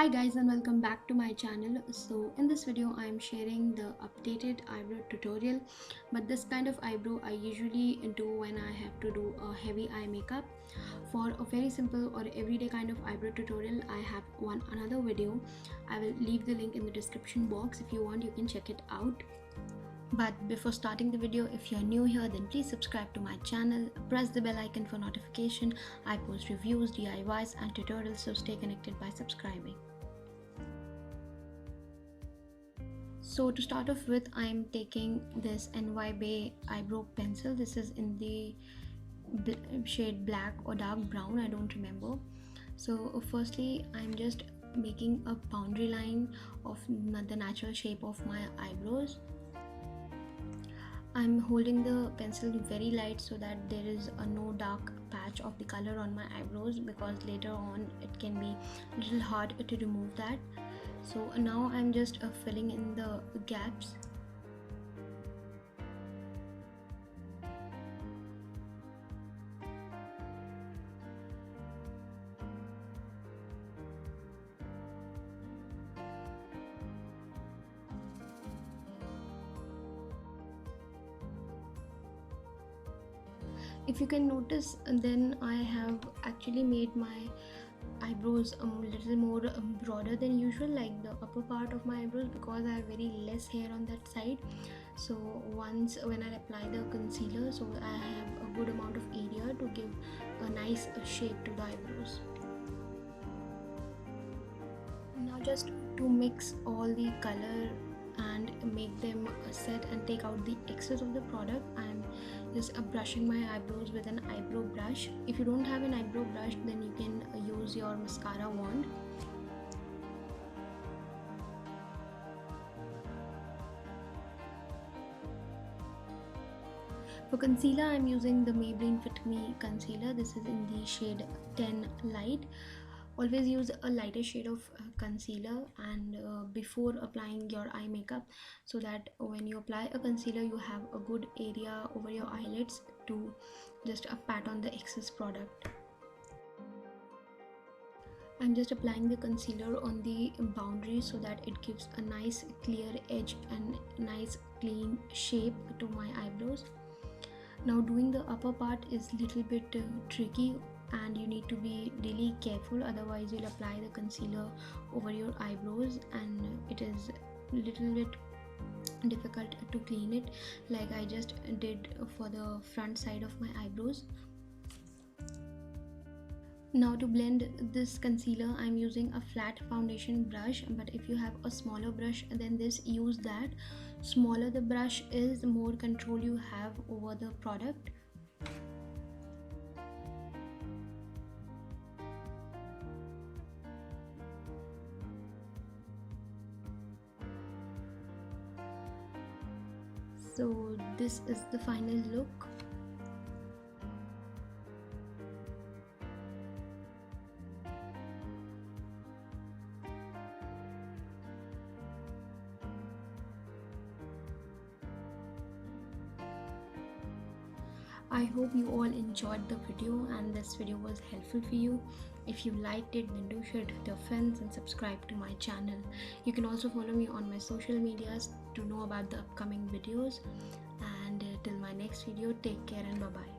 Hi guys and welcome back to my channel. So in this video I am sharing the updated eyebrow tutorial, but this kind of eyebrow I usually do when I have to do a heavy eye makeup. For a very simple or everyday kind of eyebrow tutorial I have another video. I will leave the link in the description box. If you want, you can check it out. But before starting the video, if you're new here, then please subscribe to my channel, press the bell icon for notification. I post reviews, DIYs and tutorials, so stay connected by subscribing. So to start off with, I'm taking this NY Bae eyebrow pencil. This is in the shade black or dark brown, I don't remember. So firstly, I'm just making a boundary line of the natural shape of my eyebrows. I'm holding the pencil very light so that there is no dark patch of the color on my eyebrows, because later on it can be a little hard to remove that. So now I'm just filling in the gaps. If you can notice, then I have actually made my eyebrows a little more broader than usual, like the upper part of my eyebrows, because I have very less hair on that side. So once when I apply the concealer, so I have a good amount of area to give a nice shape to the eyebrows. Now just to mix all the color and make them set and take out the excess of the product, I'm just brushing my eyebrows with an eyebrow brush. If you don't have an eyebrow brush, then you can use your mascara wand. For concealer, I'm using the Maybelline Fit Me concealer. This is in the shade 10 light. Always use a lighter shade of concealer and before applying your eye makeup, so that when you apply a concealer you have a good area over your eyelids to just pat on the excess product. I'm just applying the concealer on the boundary so that it gives a nice clear edge and nice clean shape to my eyebrows. Now doing the upper part is little bit tricky, and you need to be really careful, otherwise you'll apply the concealer over your eyebrows and it is a little bit difficult to clean it, like I just did for the front side of my eyebrows. Now to blend this concealer, I'm using a flat foundation brush, but if you have a smaller brush than this, use that. Smaller the brush is, more control you have over the product. So this is the final look. I hope you all enjoyed the video and this video was helpful for you. If you liked it, then do share it with your friends and subscribe to my channel. You can also follow me on my social medias to know about the upcoming videos. And till my next video, take care and bye bye.